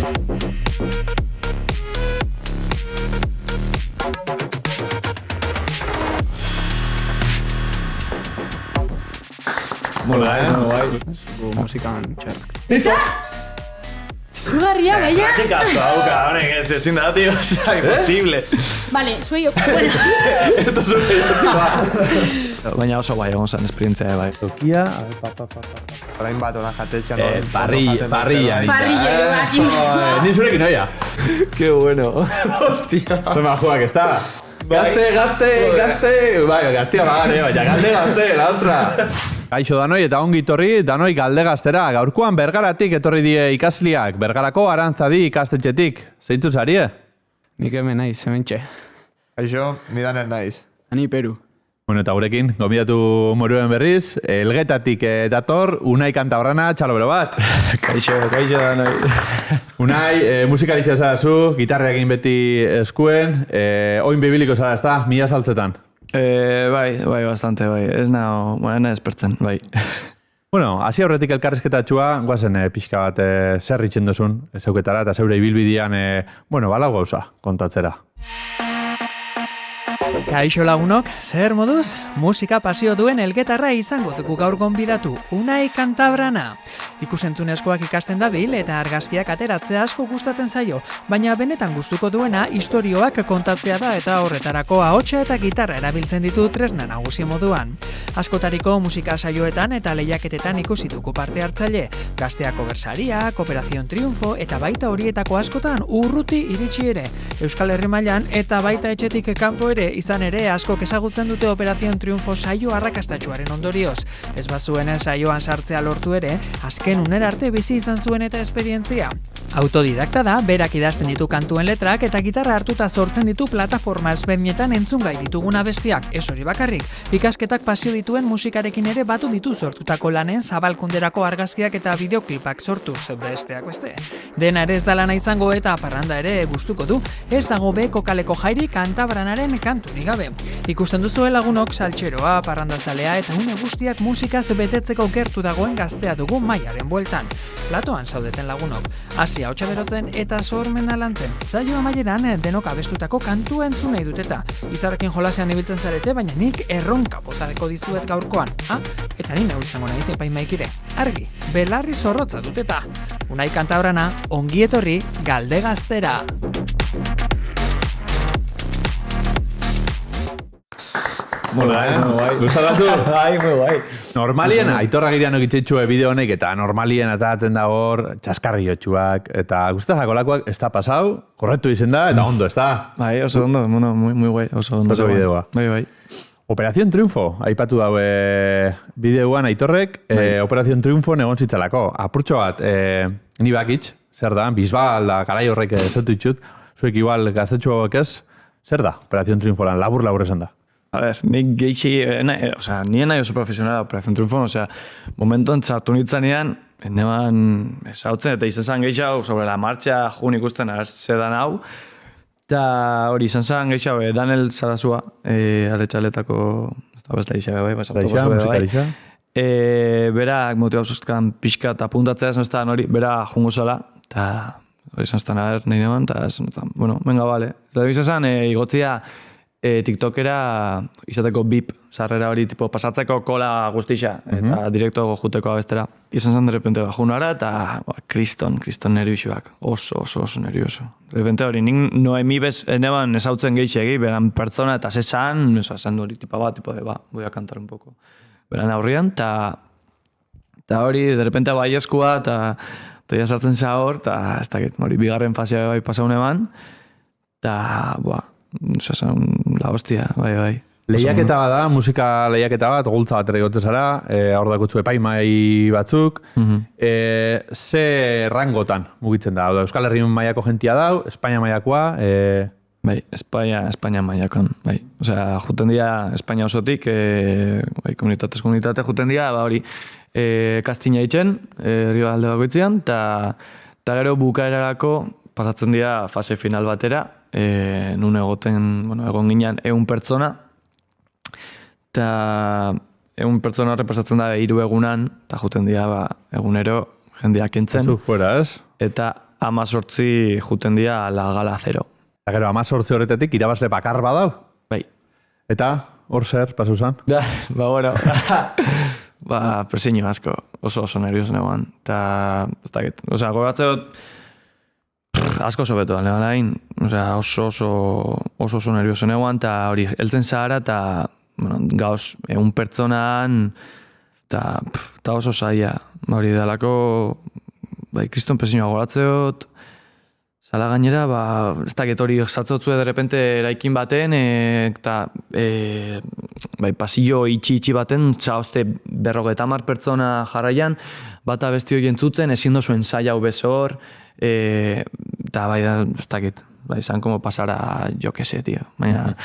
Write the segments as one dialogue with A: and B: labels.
A: Mola,
B: Guai. Musikan txarrak.
C: Eta? Zugarria, baina?
A: Praktika asko dauka, honek ez ezin da, tío, osea, imposible.
C: Vale, zuei, bueno.
B: Baina oso guai egon zen esperientzia bai.
D: Tokia, orain bat ona jatetxean.
A: Parrilla.
C: Parrillero
A: Ni zurekin oia.
B: Qué bueno. Hostia.
A: Son majuak, ez da? Gazte! Bai, gaztia bagare, baina gazte, la otra. Kaixo danoi eta ongi torri, danoi galdegaztera. Gaurkoan Bergaratik etorri die ikasliak, Bergarako Arantzadi ikastetxetik. Zeintzu zarie?
B: Nik hemen naiz, hementxe.
D: Kaixo, nidanen naiz.
B: Ani Peru.
A: Bueno, eta gurekin, gonbidatu moruen berriz, Elgetatik dator, Unai Kantabrana, txalobero bat.
B: Kaixo danoi.
A: Unai, musikari zara gitarrekin beti eskuen, oin bibiliko zara, ez da, mila saltzetan.
B: Bai, bastante, bai. Ez nago, ez pertzen, bai.
A: Bueno, hasi aurretik elkarrizketatxua, guazen pixka bat zer itxen duzun, zeuketara, eta zeure ibilbidean, bala gauza, kontatzera.
E: Kaixo lagunok, zer moduz? Musika pasio duen elgetarra izango dugu gaur gonbidatu, Unai Kantabrana. Ikusentzunezkoak ikasten dabil eta argazkiak ateratzea asko gustatzen zaio, baina benetan gustuko duena istorioak kontatzea da eta horretarako ahotsa eta gitarra erabiltzen ditu tresna nagusi moduan. Askotariko musika saioetan eta lehiaketetan ikusi dugu parte hartzaile, Gazteako Bersariak, Operación Triunfo eta baita horietako askotan urruti iritsi ere, Euskal Herri mailan eta baita etxetik kanpo ere izan ere askok ezagutzen dute Operación Triunfo saio arrakastatsuaren ondorioz. Ez bazuen saioan sartzea lortu ere, azken unera arte bizi izan zuen eta esperientzia. Autodidakta da, berak idazten ditu kantuen letrak eta gitarra hartuta sortzen ditu plataforma ezberdinetan entzungai ditugun abestiak, ez hori bakarrik. Ikasketak pasio dituen musikarekin ere batu ditu sortutako lanen zabalkunderako argazkiak eta bideoklipak sortuz, besteak beste. Dena ere ez da lana izango eta parranda ere gustuko du, ez dago beko kaleko jairi Kantabranaren kanturik gabe. Ikusten duzu lagunok saltxeroa, parrandazalea eta une guztiak musikaz betetzeko gertu dagoen gaztea dugu mailaren bueltan. Platoan zaudeten lagunok, hasi ahotsa berotzen eta sormena lantzen. Zaio amaieran denok abestutako kantua entzun nahi duteta. Izarrekin jolasean ibiltzen zarete, baina nik erronka botareko dizuet gaurkoan. Eta ni neu izango naiz epaimaikire. Argi, belarri zorrotza duteta. Unai Kantabrana, ongi etorri Galdegaztera.
A: Mola, Gustatu?
B: Bai, muy guai.
A: Normalien, Aitor Agirian okitzeitxue bideo honek, eta normalien ataten da hor, txaskarriotxuak, eta guztazako lakoak ez da pasau, korrektu izen da, eta ondo, ez da?
B: Bai, oso ondo, muy guai, oso ondo.
A: Oso bideoa.
B: Bai.
A: Operación Triunfo, aipatu daue bideoan Aitorrek, Operación Triunfo egon zitzalako. Apurtxo bat, ni bakitx, zer da, Bisbal da, garai horrek zautu itxut, zuek igual gaztetxu hauek ez, zer da, Operación Triunfo lan, labur esan da.
B: A ver, nik geixi, nien nahi oso profesionala Operación Triunfo, momentuan txartu nintzanean, neban esautzen, eta izan geixau, sobre la marcha, jun ikusten zedan hau, eta hori izan geixau, Daniel Sarasua, aletxaletako, ez da bezla ixabe bai,
A: Musikalixa.
B: Berak motiba zuzkan pixka eta apuntatzea, ez hori, bera jungo zela, eta hori izan nahi neban, eta bueno, venga, bale. Eta izan igotzia, TikTokera izateko bip sarrera hori tipo pasatzeko kola guztixa eta direkto juteko abestera. Izan zen derrepente bajunara eta kriston nerviosuak. Oso nervioso. Derrepente hori, nik Noemi bez neban esautzen gehiagik, beran pertsona eta zesan, esan hori tipa bat, voy a cantar un poco. Beran aurrian, eta hori derrepente baieskua eta ja sartzen za hor, eta ez dakit, hori bigarren fasea bai pasaun eman, eta la hostia, bai.
A: Lehiaketa bat da, musika lehiaketa bat, gultza bat ere gote zara, hor dakutzu epaimai batzuk. Ze rangotan mugitzen da? Euskal Herri mailako jentia dau, Espainia mailakoa?
B: Bai, Espainia mailakoan, bai. Osea, juten dira Espainia osotik, komunitate juten dira, hori, kastina itzen, herri alde bakoitzean, eta gero bukaerarako pasatzen dira fase final batera, nun egon ginen 100 pertsona, eta 100 pertsona repasatzen da 3 egunan, eta juten dira egunero jendeak entzen.
A: Zuk fuera, ez?
B: Eta 18 juten dira la gala 0.
A: Eta gero, 18 horretatik irabazle bakar badau.
B: Bai.
A: Eta, hor zer, pasu zan?
B: Ba, bueno. Ba, presiño asko, oso nervioso negoan. Eta, ez dakit, goratzeo asko sobetu da, lehan oso nervioso negoan, eta hori, heltzen zahara, eta, bueno, gauz, egun pertsonaan, eta oso zaila. Hori, dalako, bai, kriston presiñoa goratzeot, zala gainera, ba, ez dakit hori sartzotzue de repente eraikin baten, eta bai, pasillo itxi baten, txaozte 50 pertsona jarraian, bata besti hori entzutzen, ezin dozuen zaila bezor, eta bai, ez dakit, bai, zan como pasara, jo que se, tío. Baina,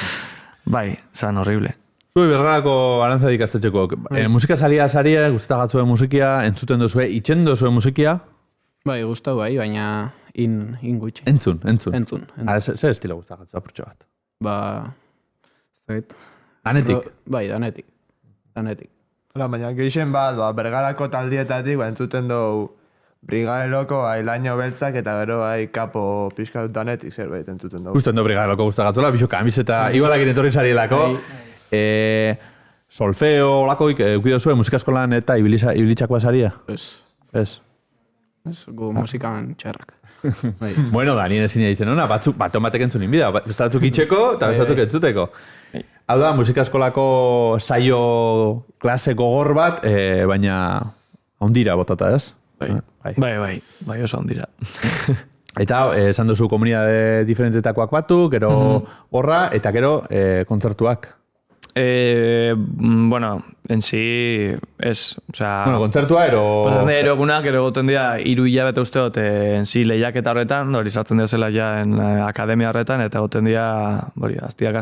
B: bai, zan horrible.
A: Zui bergarako Arantza ikastetxeko, musika saria, guztetagatzu musikia, entzuten duzue, itxen duzue musikia?
F: Bai, gustau bai, baina in gutxi.
A: Entzun. Zer estilo guztetagatzu apurtxo bat?
F: Ba, ez dakit.
A: Danetik?
F: Bai, danetik.
D: Hala, baina geixen bat, bergarako taldietatik, entzuten dugu Brigadeloko, Laino Beltzak, eta gero kapo pixka dut danetik zerbait entzuten dugu.
A: Gusten du Brigadeloko guztetagatzuela, bixo kamiseta, igualakin etorri zarielako. Solfeo, olakoik, eukido zuen musikaskolan eta ibilitzakoa zaria? Ez.
F: Gu musikan txarrak.
A: Bueno, da, nien ezin ditzen hona, baton batek entzun inbida, bestatzuk itxeko eta bestatzuk entzuteko. Hau da, musikaskolako saio klase gogor bat, baina ondira botata, ez?
B: Bai, oso ondira.
A: Eta esan duzu komunidade diferentetakoak batu, gero horra, eta gero kontzertuak.
B: Bueno, en sí, ez,
A: Bueno, kontzertua,
B: Pasan ero egunak, ero goten dira, 3 hilabete usteot, en sí, lehiaketa horretan, hori sartzen dira zela ja en akademia horretan, eta goten dira, hori, aztiak,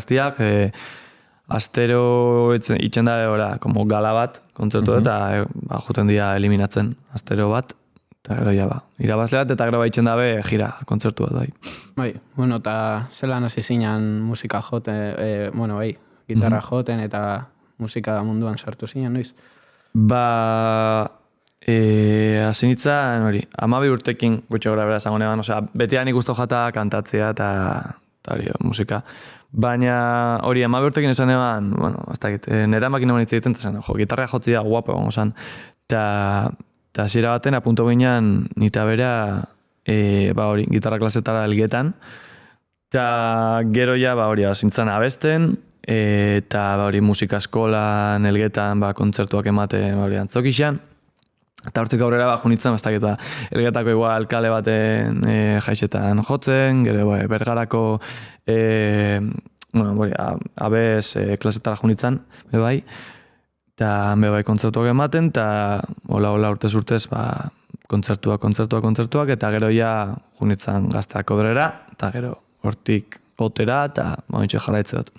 B: astero itxen da, como gala bat, kontzertu eta juten dira eliminatzen, astero bat, eta gero ja ba. Irabazle bat, eta gero itxen dabe, gira, kontzertu bat, bai.
F: Bai, bueno, eta zelan hasi zinen musika joten, gitarra joten eta musika munduan sartu zinen, noiz?
B: Ba, hasi nintzen, hori, 12 urtekin gutxo gara bera zango neban, betian ikustu jata kantatzea eta hori, musika. Baina hori, 12 urtekin esan eban, bueno, ez dakit, nera makin eman hitz egiten, zen, gitarra jotzea guapo egon zan. Eta zira baten, apunto ginean, nita bera, ba hori, gitarra klasetara elgetan, eta gero ja, ba hori, zintzen abesten, eta hori musika eskolan elgetan kontzertuak emate hori antzokixan. Eta hortik aurrera junitzen, ez dakit, elgetako igual kale baten jaixetan jotzen, gero bergarako abez klasetara junitzen, bebai, eta bebai kontzertuak ematen, eta hola urtez kontzertuak, eta gero ja junitzen gazteako berera, eta gero hortik otera, eta mointxe jarraitze dut.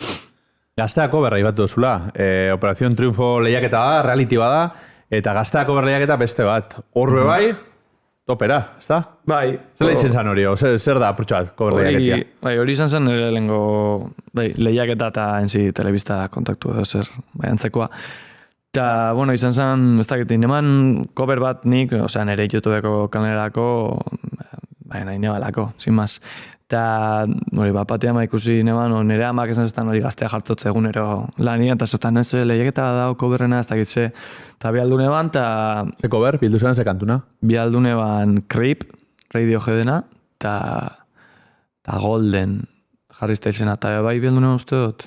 A: Gazteako berra ibatu duzula. Operación Triunfo lehiaketa da, reality bada, eta Gazteako berreiaketa beste bat. Horbe bai, topera, ez da?
B: Bai.
A: Zer lehitzen zan hori, zer da apurtxo bat, berreiaketia?
B: Bai, hori izan zen nire lehenko lehiaketa eta enzi telebista kontaktu edo zer, bai, antzekoa. Eta, bueno, izan zen, ez dakit, neman cover bat nik, nire YouTubeko kanerako, bai, nahi nebalako, sin más. Eta, hori, bapatia ikusi neban, nire amak esan zetan hori gaztea jartzotze egunero lanian, eta zetan ez lehiaketa dago coverrena, ez dakitze. Eta bialdu neban, eta...
A: Ze cover, bildu zelan, ze kantuna?
B: Bialdu neban Creep, Radioheadena, eta Golden, Harry Stylesena, eta bai bialdu neban uste dut.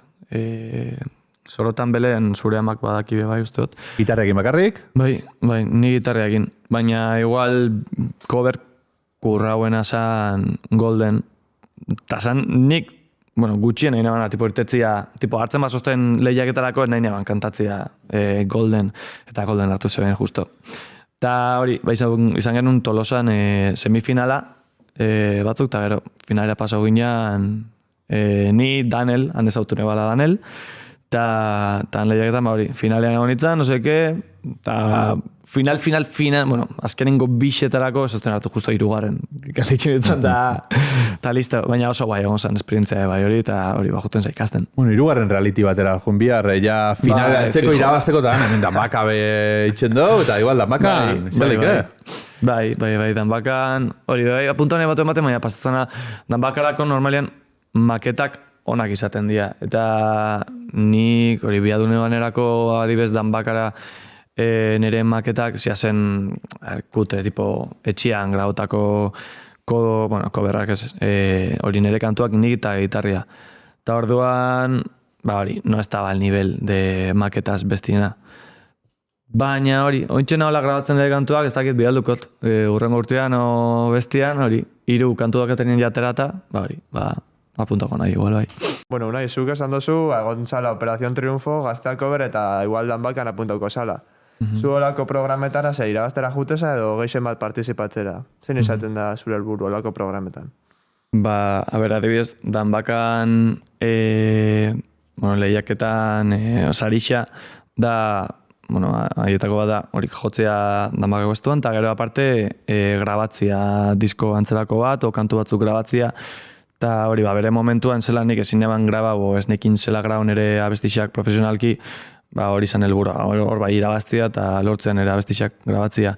B: Sorotan belen zure amak badaki bai uste dut.
A: Gitarrekin bakarrik?
B: Bai, ni gitarrekin. Baina igual cover kurrauena zan Golden, eta zan nik, bueno, gutxien nahi nebana, tipo hartzen bazozten lehiaketarako nahi neban kantatzea Golden, eta Golden hartu zeben justo. Eta hori, izan genuen Tolosan semifinala batzuk, eta gero finalera pasau ginean ni Daniel, han ezautu nebala Daniel, Eta lehiaketan, hori, finalean egon nintzen, no seke, eta final, bueno, azkenengo bixetarako, esosten hartu justo 3. Ikasitxe nintzen, eta listo, baina oso guai, egon zen, esperientzia bai hori, eta hori bajuten zaikasten.
A: Bueno, 3. reality batera, junbiar, ja final atzeko irabazteko, eta hemen danbaka itxen dugu, eta igual danbaka,
B: Bai, danbakan, hori, apuntan ematen, baina pasatzena, danbakarako normalian maketak onak izaten dira. Eta nik, hori, biadune banerako adibez danbakara nire maketak ziazen kutre, tipo, etxian grautako koberrak ez, hori nire kantuak nik eta gitarria. Eta orduan, hori, no estaba al nivel de maketas bestina. Baina hori, ointxena hola grabatzen dira kantuak, ez dakit bidaldukot. Urrengo urtean o bestian, hori, 3 kantuak etenien jaterata, apuntako nahi, igual, bai.
D: Bueno, unai, zuk esan dozu, egon zala Operación Triunfo, gazteak cover eta igual danbakan apuntauko zala. Zu olako programetara, ze irabaztera juteza edo geixen bat partizipatzera. Zein izaten da zure helburu olako programetan?
B: A ber, adibidez, danbakan, lehiaketan, sarixa, da, haietako bat da, horik jotzea danbakako estuan, eta gero aparte, grabatzia disko antzerako bat, o kantu batzuk grabatzia, eta hori, bere momentuan zela nik ezin eban graba, ez nekin zela grau nire abestixak profesionalki, hori izan helburua. Hor irabaztia eta lortzean ere abestixak grabatzia.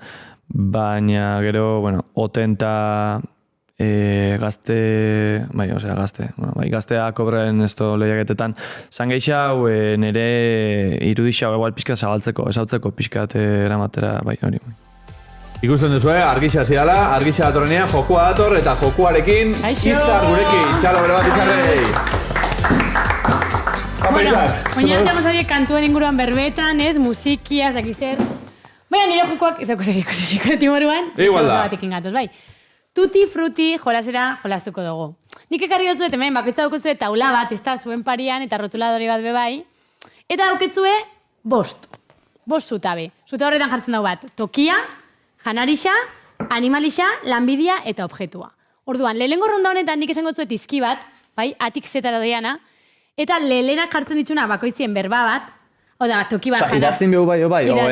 B: Baina gero, otenta gaztea kobraren esto lehiaketetan. Zan geixau nire irudixau egual pixka zabaltzeko, esautzeko pixkat eramatera, hori.
A: Ikusten duzu, argixa zidala, argixa datorrenean, jokua dator, eta jokuarekin, Itzar gurekin. Txalo, bere bat Itzarrei!
C: Bueno, oinarteamos hori kantuen inguruan berbetan, ez, musikia, zakizer. Baina nire jokoak, ez dago zeriko timoruan,
A: igual da.
C: batekin gatoz, bai. Tutti frutti jolasera jolastuko dugu. Nik ekarri dutzuet, hemen, bakoitza dauketzue taula bat, ez da, zuen parian, eta rotuladori bat bebai. Eta dauketzue, 5. 5 zutabe. Zuta horretan jartzen dugu bat. Tokia, janarixa, animalixa, lanbidia eta objetua. Orduan, lehenengo ronda honetan nik esango zuet izki bat, bai, atik zetara doiana, eta lehenak jartzen dituna bakoitzien berba bat, oda, toki bat jana.
B: Idatzen behu bai,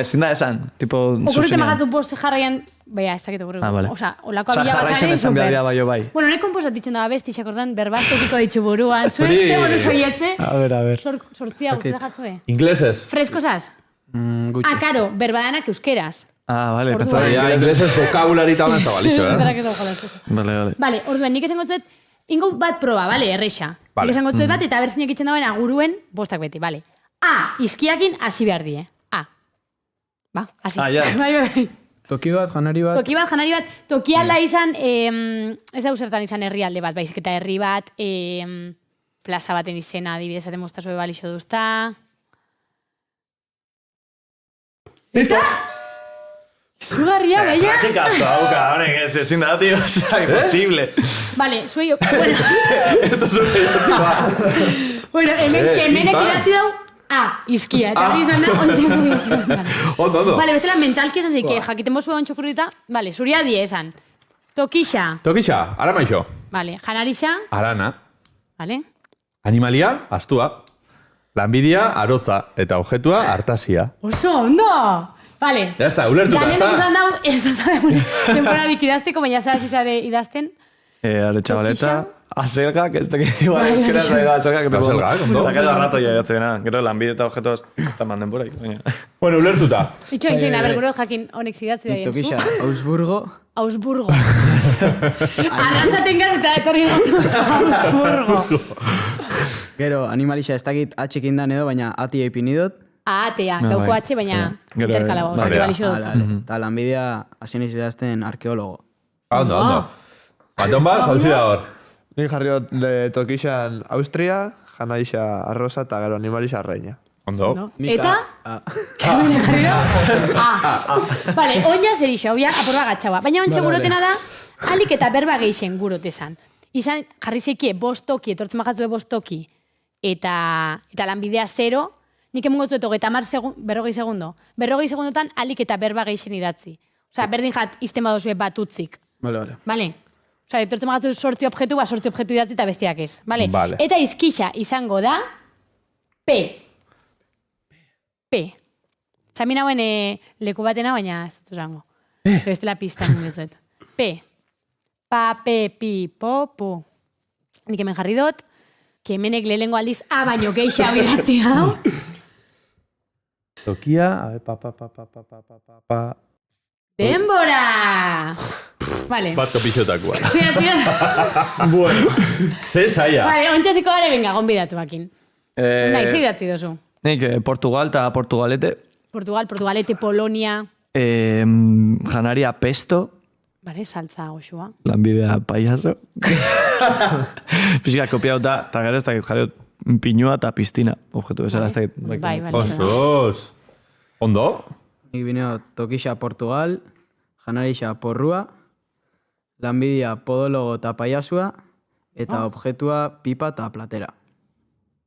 B: ezin da esan, tipo, zuzenean.
C: Okurrute magatzen bost jarraian, baina, ez dakit okurrute. Osa, olako abila bazaren super.
B: Bai.
C: Bueno, nek komposat ditzen dago bestixak ordan, berbaztokiko ditxu buruan. Zuek, ze bonu zoietze?
B: A ver.
C: Sortzia guzti jatzue.
A: Inglesez.
C: Freskosaz?
F: Gutxi.
C: Karo, berbadanak euskeraz.
B: Vale,
C: Orduan.
A: Inglesez vokabularita honen zabalixo,
C: Vale, orduan, nik esango zuet, ingo bat proba, vale, erreixa. Nik esango zuet bat, eta berzinak itzen dauen aguruen, 5 beti, vale. Izkiakin hasi behar die. Hasi.
B: Ja.
C: Bai.
F: Toki bat, janari bat.
C: Toki alda izan, ez da usertan izan herrialde bat, baizik eta herri bat, plaza baten izena, adibidez, aten mostazue balixo duzta. Eta? Izugarria, baina?
B: Qué casco, auka, honek, ezin da, tío, imposible.
C: Vale, zuei, bueno, hemenek idatzi dau, izkia, eta hori izan da, ontxeko ditzen.
A: Ondo.
C: Vale, bestela mentalki esan zeike, jakiten bozu ontxo kurrita, vale, zuria die esan. Tokixa.
A: Tokixa, ara maixo.
C: Vale, janarixa.
A: Arana.
C: Vale.
A: Animalia, astua. Lanbidia, arotza. Eta objetua, artasia.
C: Oso, ondo! Vale.
A: Ya está, ulertuta,
C: Ganetik esan dau, ez da temporarik idazteko, baina zara zizare idazten.
B: Are chavaleta, azelgak, ez dakit, igual, euskera da azelgak.
A: Azelgak, ondo.
B: Eta gero arrato ya jatzen gana, gero lanbide eta objetos, ez da manden por ahí.
A: Bueno, ulertuta.
C: Itxoin, a ber, gero jakin honek zidatzi da jenzu.
F: Tokixa, Augsburgo.
C: Augsburgo. Arrasaten gaz eta etorri gatu. Augsburgo.
F: Gero, animalixa ez dakit atxekin dan edo, baina ati eipin idot.
C: Atea, dauko atxe, baina interkalaba, osak balixo dut.
F: Eta lanbidea hasien izbidazten arkeologo.
A: Ondo. Baton bat, jauzi da hor.
D: Nik jarri dut Tokixan Austria, janaixa arroza eta gero animalixa reina.
A: Ondo.
C: Eta? Kemene jarri da? Vale, oina zer iso, oia aporba gatxaua. Baina ontsa gurotena da, alik eta berba geixen gurotezan. Izan, jarri zeikie, 5 toki, etortzen majatzue 5 toki, eta lanbidea 0, nik emungo zuet 40 segundo. 40 segundotan alik eta berba geixen idatzi. Osa, berdin jat, izten badozue bat utzik. Vale. Osa, etortzen magatzu 8 objektu, 8 objektu idatzi eta bestiak ez. Vale. Eta izkixa izango da P. P. Zamin hauen leku batena, baina ez dut zango. Bestela pista nindezuet. P. Pa, pe, pi, po, pu. Nik hemen jarri dut, kemenek lehengo aldiz baino geixa bidatzi hau.
A: Tokia, pa.
C: Denbora! Vale.
A: Bat kopixotakoa.
C: Tira.
A: Bueno, ze zaila.
C: Vale, ontxasiko gare benga, gonbidatuakin. Nahi, zeidatzi dozu.
B: Nik Portugal eta Portugalete.
C: Portugalete, Polonia.
B: Janaria pesto.
C: Vale, saltza goxua.
B: Lanbidea payaso. Pixka kopiauta, eta gero ez dakit jarriot pinua eta piztina. Objetu bezala ez dakit.
C: Bai.
A: Osos. Ondo?
F: Nik bineo Tokixa Portugal, Janarixa Porrua, lanbidea Podologo eta Paiasua, eta objetua pipa eta platera.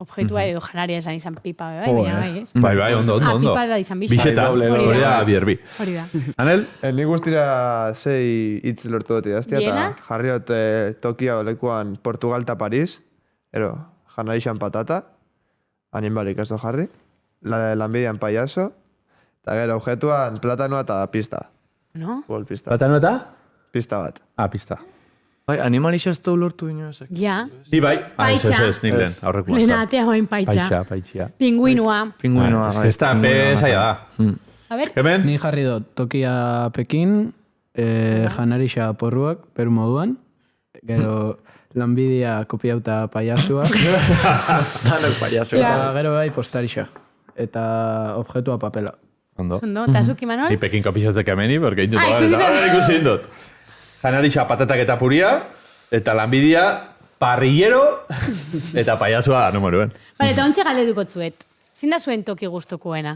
C: Objetua edo janaria esan izan pipa, bai, bai, ez?
A: Bai, ondo.
C: Pipa da izan bixa.
A: Bixeta, hori da bierbi.
C: Hori da.
A: Anel?
D: Ni guztira 6 hitz lortu dut idaztia, eta
C: Bienak?
D: jarriot Tokia olekuan Portugal eta Paris, ero, janarixan patata, animalik ez do jarri, lanbidean payaso, eta gero objetuan platanoa eta pista.
C: No?
D: Futbol pista.
A: Platano eta?
D: Pista bat.
A: Pista.
B: Bai, animalixo ez du lortu inoezek.
C: Ja.
A: Ni bai.
C: Paitxa.
A: Ez, nik lehen, aurrekoa.
C: Lehen atea hoin paitxa.
A: Paitxa.
C: Pingüinua.
B: Pinguinoa.
A: Ez que ez da, pe zaila da.
C: A ver,
A: Hemen?
F: Ni jarri dut Tokia Pekin, Janarixa Porruak, Peru moduan, gero lanbidea kopiauta Paiasua,
B: Danok payaso.
F: eta gero bai postarixa. Eta objetua papela.
A: Ondo.
C: ondo, eta zuki
A: Ni
C: Manol?
A: Pekin kopixotzek hemeni, porque indut.
C: Ikusi dut.
A: Ikusi indut. Janarixa patatak eta puria, eta lanbidea parrillero, eta paiasua numeruen.
C: Vale, eta ontxe galdetuko zuet. Zin da zuen toki gustukoena?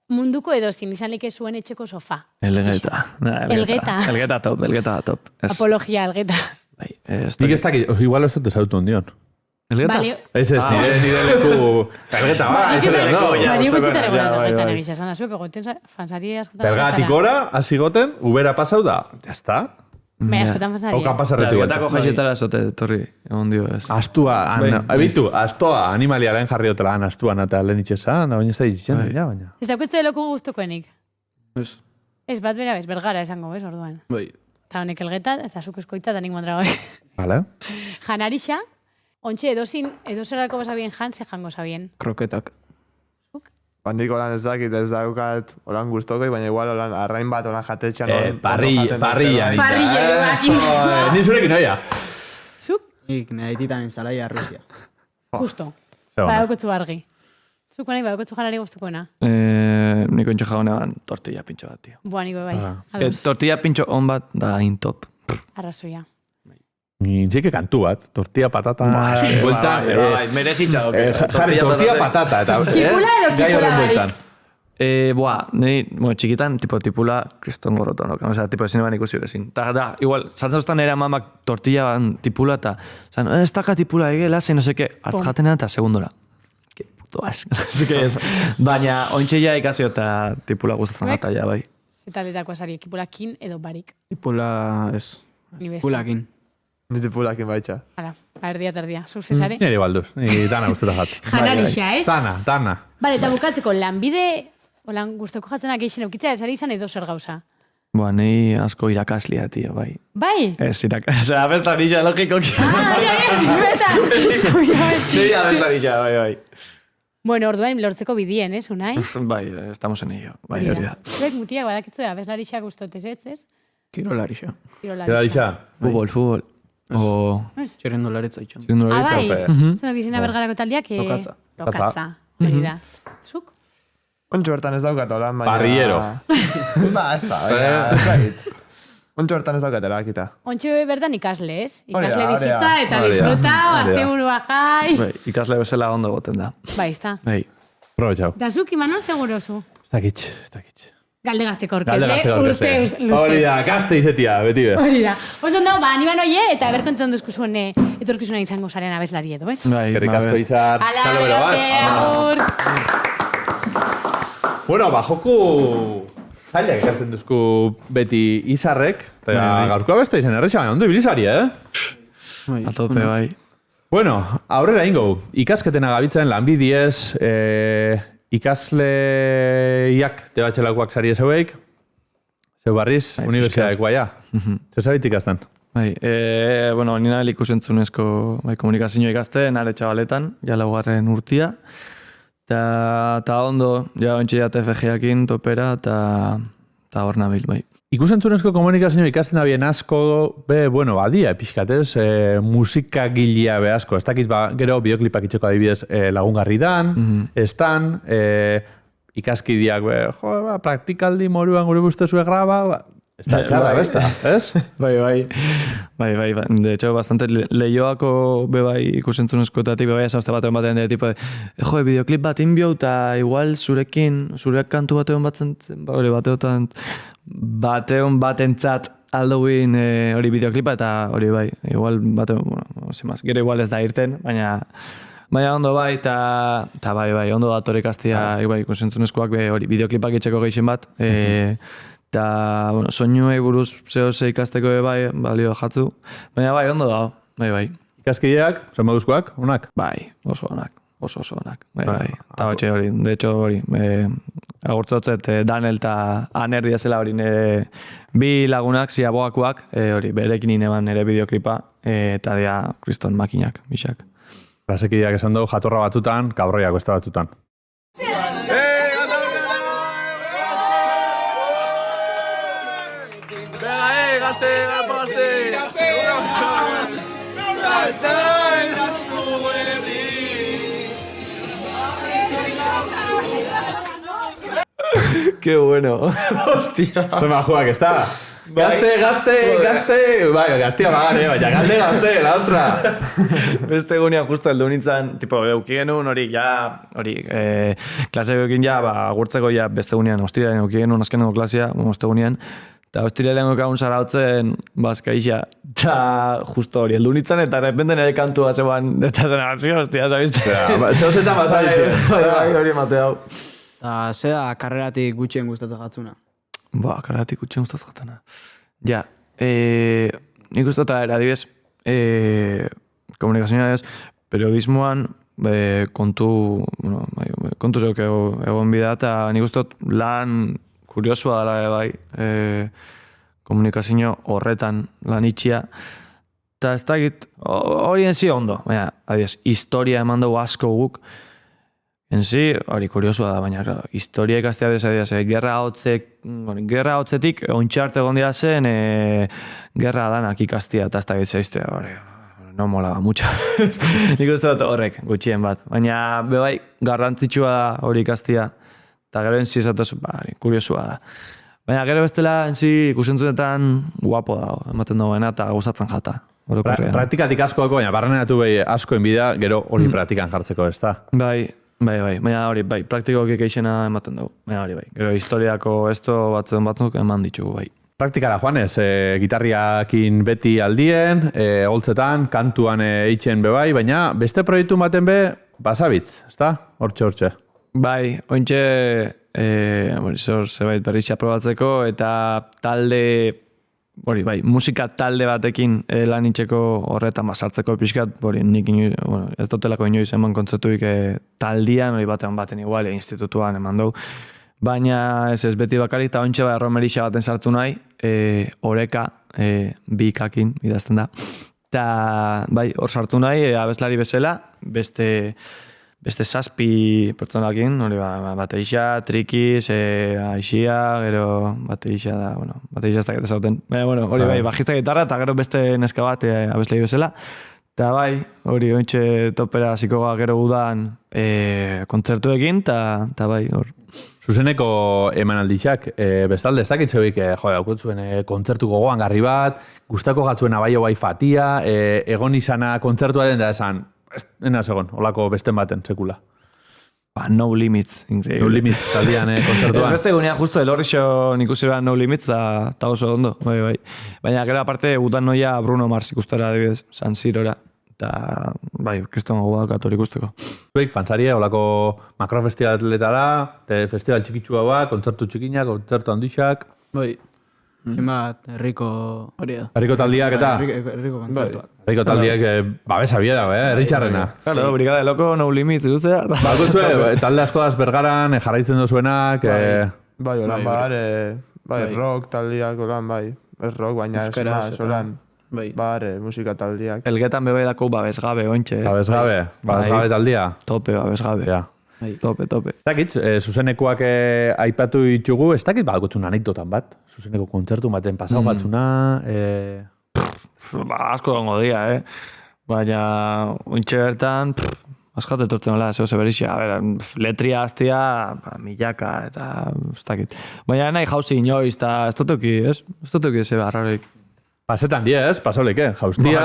C: Munduko edozin, izan leke zuen etxeko sofa.
B: Elgeta.
C: Elgeta.
B: Elgeta top. Ez,
C: Apologia, elgeta.
B: bai, ez
A: Nik ez dakit, igual ez dut ezautu ondion.
B: Elgeta?
C: Vale,
A: Ez, nire leku... Elgeta, ez ere, no, ja.
C: Bari gutxitara
B: ja,
C: gora
B: bai,
C: zelgetan
B: bai.
C: egisa, esan da zuek, egoten fansari askotan.
A: Belgatik gora, hasi goten, ubera pasau da. Ya está.
C: Bai, askotan
A: Oka
C: fansaria.
A: pasarretu
B: Elgetako
A: igual.
B: jaixetara esote, torri, egon dio ez.
A: Astua,
B: Bai.
A: ebitu, astoa, animalia lehen jarri otela, astuan eta lehen itxesan, da baina ez da itxesan,
B: Bai.
A: ja, baina.
C: Ez dauketzu eloku gustukoenik.
F: Ez,
C: Ez bat bera bez, bergara esango bez, orduan.
F: bai.
C: Eta honek elgeta, eta zuk eskoitza, eta nik mondrago.
A: Vale.
C: Janarixa, ontxe edozerako basabien jan, ze jango sabien.
F: Kroketak.
D: Bandiko lan ez dakit, ez daukat olan guztokoi, baina igual olan arrain bat olan jatetxean.
A: Parrilla.
C: Parrilleroakin.
A: Ni zurekin oia.
C: Zuk,
F: Nik nahititan ensalaia Rusia.
C: justo.
A: Zer ona.
C: Badaukotzu argi. Zuk nahi badaukotzu janari gustukoena.
B: Niko ontsa jagonean tortilla pintxo bat, tio.
C: Boa, niko bai.
B: Que
C: Ados,
B: tortilla pintxo on bat da intop.
C: arrazoia.
A: Ni txeke kantu bat, tortilla patata, bueltan,
B: merezitza
A: jarri tortilla patata, eta...
C: Tipula edo
A: gai horren
C: tipula
A: bueltan.
B: Bueno, txikitan, tipo, tipula, kriston gorroton, o sea, tipo, ezin eban ikusi bezin. Da, igual, saltzaztan era mamak tortilla ban tipula, eta, zan, ez daka tipula egela, zein no seke, jaten eta segundora. Que puto as. Así que ez. Baina, ointxe ja ikasio eta tipula guztatzen
C: Zuek?
B: gata, ja, bai.
C: Zetaletako asari, ekipulakin edo barik.
F: Tipula, ez.
C: Ni beste.
F: Pulakin.
D: Ni tipulakin baitxa.
C: Hala, erdia eta erdia. Zuk zezare?
A: Nire balduz, ni dana guztura jat.
C: Janarixa, ez?
A: Dana.
C: Bale, eta bukatzeko, lanbide, olan guztoko jatzena geixen eukitzea, esari izan edo zer gauza.
B: Boa, nei asko irakaslia, tio, bai.
C: Bai?
B: Ez, osea, abestanisha, logikoki.
C: Betan!
B: Nei abestanisha, bai.
C: Bueno, orduan lortzeko bidien, ez, unai?
B: Bai, estamos en ello. Bai, hori da.
C: Zuek mutiak badakitzu abeslarixa guztotez ez?
F: Kirolarixa.
A: Kirolarixa.
B: Futbol. O...
F: Txerrendolaretza itxan.
C: Ah, bai?
B: Mhm.
C: Zena bizina bergarako taldiak...
F: Lokatza.
C: Lokatza. Hori da. Zuk?
D: Ontsu hortan ez daukat olan, baina...
A: Parrillero.
D: Ba, ez da, baina, ez dakit. Ontsu hortan ez daukat erakita.
C: Ontxe bertan ikasle, ez?
D: Hori da,
C: Ikasle
D: hori da.
C: bizitza eta
A: Hori da.
C: disfruta,
A: Hori da.
C: asteburua jai.
B: Bai, ikasle bezala ondo goten da.
C: Bai, ezta.
B: Bai.
A: Probetxau.
C: Da zuk, Imanol, segurozu.
A: Ez dakitx.
C: Galdegazteko
A: Galde
C: orkesle,
A: gazte
C: urte luzez.
A: Hori da, gazte izetia, beti be.
C: Hori da. Oso ondo, ba, niban oie, eta berkontzen duzku zuen etorkizuna izango zaren abeslari edo, ez?
B: Bai,
A: Gerrik asko izar.
C: Ala,
A: txalo bero bat.
C: agur!
A: Bueno, ba, joku zailak ekartzen duzku beti izarrek. Eta gaurkoa beste izan errexan, ondo ibilizari,
F: Bai.
B: A tope, bai.
A: Bueno, aurrera ingo, ikasketena gabitzen lanbidiez, ikasleiak tebatxelakoak sari ezeueik, zeu barriz, unibertsitatekoa ja. Zer zabit ikasten?
B: Bai, bueno, nina ikusentzunezko komunikazio ikasten, are txabaletan, ja laugarren urtia. Ta ondo, ja ontsi ja TFG-akin topera, eta hor nabil, bai.
A: Ikusentzunezko komunikazio ikasten da bien asko, bueno, badia, pixkatez, musikagilea be asko. Ez dakit, gero, bideoklipak itxeko adibidez lagungarri dan, estan, ikaskidiak, praktikaldi moruan gure guztezue graba, ez da txarra, besta, ez?
B: Bai. De hecho, bastante lehioako bebai ikusentzunezkoetatik bebai esazte baten de tipo de, videoclip bat inbio, eta igual zurekin, zurek kantu batean batentzat aldoin hori videoclipa, eta hori bai, igual batean, gero igual ez da irten, baina ondo bai, eta bai, ondo dator ikastia ikusentzunezkoak hori videoclipak itxeko geixen bat, eta, bueno, soinuei buruz zehose ikasteko bai, balio jatzu. Baina bai, ondo dago, bai.
A: Ikaskideak, zen moduzkoak, onak?
B: Bai, oso onak, oso onak. Bai. Eta batxe hori, de hecho hori, agurtzotzet Daniel eta Aner diazela hori, bi lagunak, ziaboakuak, hori, berekin ineban nire bideoklipa, eta dia kriston makinak, bixak.
A: Klasekideak esan dugu, jatorra batzutan, kabrriak beste batzutan.
B: Qué bueno. Hostia.
A: Soy majuak, ez da? Gazte! Bai, gaztia bagare, baina gazte, la otra!
B: Beste egunean justo heldu nintzen, tipo, euki genuen hori, klase eukin gurtzeko beste egunean, hostilaren euki genuen azkenengo klasea, beste egunean, eta hostilaren eukagun zaratzen, bazkaixia, eta justo hori, heldu nintzen, eta repente nire kantua zeban, eta zen, hostia, zabizte?
A: Zeuzetan basaditzen.
B: Bai, hori emate hau.
F: Eta zeda karreratik gutxien gustatzen jatzuna?
B: Karreratik gutxien gustatzen jatana. Ja, nik uste eta adibidez, komunikazioa ez, periodismoan kontu zeuk egon bida, eta nik uste lan kuriosua dela bai, komunikazio horretan lan itxia. Eta ez dakit, hori enzi ondo, baina, adibidez, historia eman dugu asko guk, enzi, hori kuriosua da, baina historia ikastea adibidez, gerra hotzetik, ontxarte egon dira zen, gerra danak ikastia, eta ez dakit zeizte, hori, no molaba mucho. Nik uste dut horrek, gutxien bat. Baina, bebai, garrantzitsua da hori ikastia, eta gero enzi esatuz, kuriosua da. Baina gero bestela, enzi ikusentzunetan guapo da, ematen dagoena, eta gustatzen jata.
A: Praktikatik asko dago, baina barreneratu behi asko enbida, gero hori praktikan jartzeko, ez da?
B: Bai, baina hori, bai, praktikoak eixena ematen dugu, baina hori, bai. Gero historiako esto batzuk eman ditugu, bai.
A: Praktikara joanez, gitarriakin beti aldien, holtzetan, kantuan eitzen bebai, baina beste proiektu baten be, basabitz, ez da? Hortxe.
B: Bai, ointxe, zerbait berritxea probatzeko, eta talde, hori, bai, musika talde batekin lan itxeko horretan basartzeko pixkat, hori, nik ez dotelako inoiz eman kontzertuik taldian, hori baten igual, institutuan eman dugu. Baina ez beti bakarik, eta ontsa romerixa baten sartu nahi, oreka, bikakin, idazten da. Eta, bai, hor sartu nahi, abeslari bezala, beste 7 pertsonakin, hori baterixa, trikiz, aixia, gero baterixa da, baterixa ez dakit ezauten. Baina, hori bai, bajista gitarra, eta gero beste neska bat abeslari bezala. Eta bai, hori ontsa topera zikoa gero udan kontzertuekin, eta bai, hor.
A: Zuzeneko emanaldixak, bestalde ez dakitzeuik, daukutzuen kontzertu gogoan garri bat, gustako gatzuen abaio bai fatia, egon izana kontzertua den da esan, ena segon, holako besten baten, sekula.
B: No Limits.
A: No Limits, taldian kontzertuan.
B: Beste gunean, justo Elorrixo ikusi behar No Limits, eta oso ondo, bai. Baina gero aparte, gutan noia Bruno Mars ikustera, adibidez, San Sirora. Eta, bai, kriston gogoa dakat hori ikusteko.
A: Zuek, fantzaria, holako makrofestivaletara, festival txikitsua bat, kontzertu txikinak, kontzertu handixak.
F: Bai, Zenbat, herriko hori da.
A: Herriko taldiak eta?
F: Herriko kontzertuak.
A: Herriko taldiak babesa bie dago, Richarrena.
B: Claro, Brigada de Loco, No Limits, duzea.
A: Bakutzue, talde asko Aspergaran, jarraitzen duzuenak,
D: Bai, holan bai, rock taldiak, holan bai. Ez rock, baina ez
F: Euskaraz
D: maz,
F: eta-
D: holan.
F: Bai.
D: Musika taldiak.
B: Elgetan bebe dako babesgabe, ointxe.
A: babesgabe taldia.
B: Tope, babesgabe.
A: Ja.
B: Tope.
A: Ez dakit, zuzenekoak aipatu ditugu, ez dakit bakutzun anekdotan bat. Zuzeneko kontzertu baten pasau batzuna,
B: Ba, asko gongo dira, Baina, ointxe bertan, askate etortzen nola, zeo zeberixia. Letria aztia, milaka, eta ez dakit. Baina nahi jauzi inoiz, eta ez dutuki, ez? Ez dutuki ze barraroik.
A: pasetan diez, pasoleke, jaustia,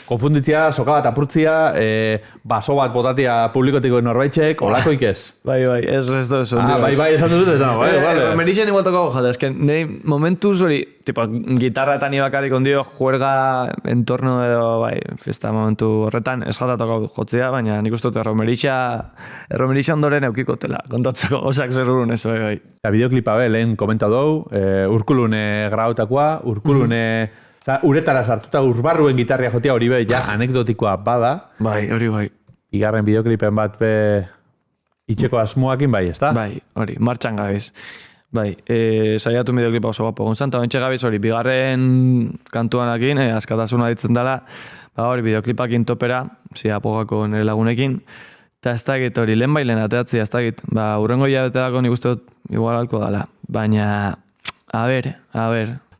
A: konfunditzia, soka bat apurtzia, baso bat botatia publikotiko norbaitxek, olakoik ez.
B: Bai, ez du esan.
A: Bai, esan dut, eta, vale.
B: Merixen igual tocau, jode, es que nei momentuz hori, tipo, gitarra eta ni bakarrik ondio, juerga entorno edo, bai, fiesta momentu horretan, ez jata tokau jotzea, baina nik uste dut erromerixa ondoren eukikotela, kontatzeko osak zer urun ez, bai.
A: Eta bideoklipa lehen komenta dugu, urkulune grautakoa, urkulune, uretara sartuta urbarruen gitarria jotia hori be, ja, anekdotikoa bada.
B: Bai, hori bai.
A: Igarren bideoklipen bat be itxeko asmoakin bai, ezta?
B: Bai, hori, martxan gabiz. Bai, saiatu bideoklipa oso guapo gontzan, eta bentxe gabiz hori, bigarren kantuanakin, askatasuna ditzen dela, ba hori, bideoklipakin topera, apogako nire lagunekin, eta ez dakit hori, lehen bailen ateatzi, ez dakit, ba, urrengo hilabeteako nik uste dut igual alko dala, baina, a ber,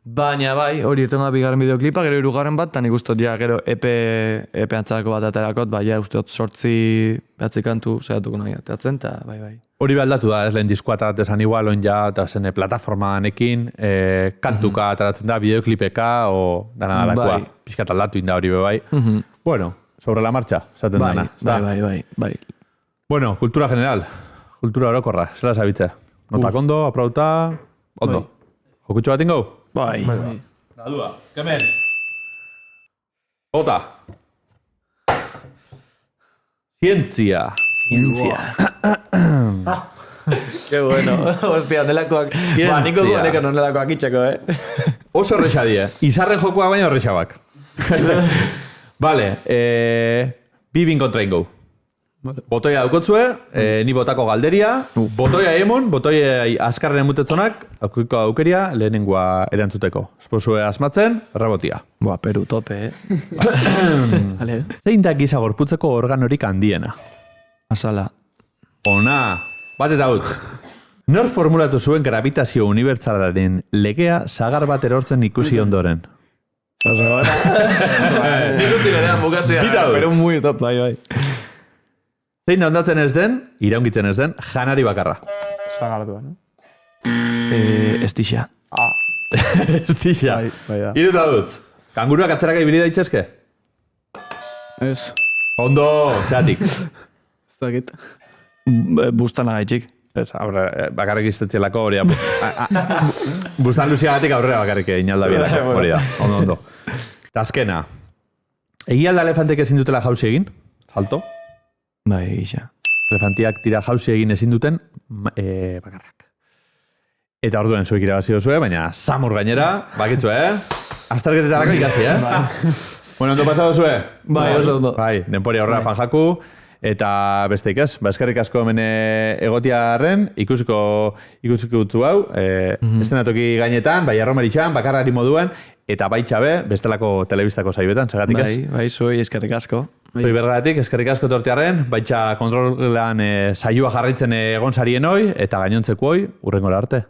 B: baina bai, hori irten da bigarren bideoklipa, gero hirugarren bat, eta nik uste dut ja, gero EP antzarako bat aterakot, bai, ja, uste dut 8 behatzi kantu saiatuko nahi ateatzen, eta bai.
A: Hori behaldatu da, ez lehen diskoa ataratzen igual, on ja, eta zen plataformanekin, kantuka ataratzen da, bideoklipeka, o dana dalakoa, pixkat aldatu inda hori be bai. Bueno, sobre la marcha, esaten dana.
B: Bai.
A: Bueno, kultura general, kultura orokorra, zela zabitze. Notak ondo, aprauta, ondo. Jokutxo bat ingo?
B: Bai.
A: Nadua, kemen. Bota. Zientzia.
B: Qué bueno. Hostia, nelakoak. Ba, niko guaneko non nelakoak itxeko,
A: Oso horrexa die. Izarren jokoak baina horrexabak. Vale, bi binkontra ingo. Botoia daukotzue, ni botako galderia, botoia emon, botoia askarren emutetzonak, aukiko aukeria lehenengoa erantzuteko. Esposue asmatzen, rebotia.
B: Boa, Peru tope,
A: Zein da giza gorputzeko organorik handiena?
B: Azala.
A: Ona, bat eta hut. Nor formulatu zuen gravitazio unibertsalaren legea sagar bat erortzen ikusi ondoren?
B: Nik utzi lehean bukatzea, pero muy top, bai.
A: Zein da ondatzen ez den, iraungitzen ez den, janari bakarra.
D: Sagardua, no?
B: Estixa.
A: Estixa.
D: Bai da.
A: Iruta dut. Kanguruak atzeraka ibili daitezke?
F: Ez,
A: Ondo, txatik.
F: ez dakit.
B: Bustan agaitxik.
A: Ez, bakarrik iztetzielako hori da. Bustan luziagatik aurrera bakarrik inalda biela. Hori da, ondo. Eta azkena. Egia alda elefantek ezin dutela jauzi egin? Salto?
B: Bai, gisa.
A: Elefantiak tira jauzi egin ezin duten bakarrak. Eta orduen zuek irabazi duzue, baina samur gainera, bakitzu, Azterketetarako ikasi, Bueno, ondo pasatu zue?
B: Bai, oso ondo.
A: Bai, denpori aurrera fanjaku, eta besteik ez, eskerrik asko hemen egotiarren, ikusiko utzu hau, estenatoki gainetan, bai arromeritxan, bakarrari moduan, eta baitxabe, bestelako telebistako saioetan, segatik ez?
B: Bai, zuei eskerrik asko.
A: Zoi bergatik, eskerrik asko tortearren, baitxa kontrolan saioa jarraitzen egon sarien hoi, eta gainontzeko hoi, urrengora arte.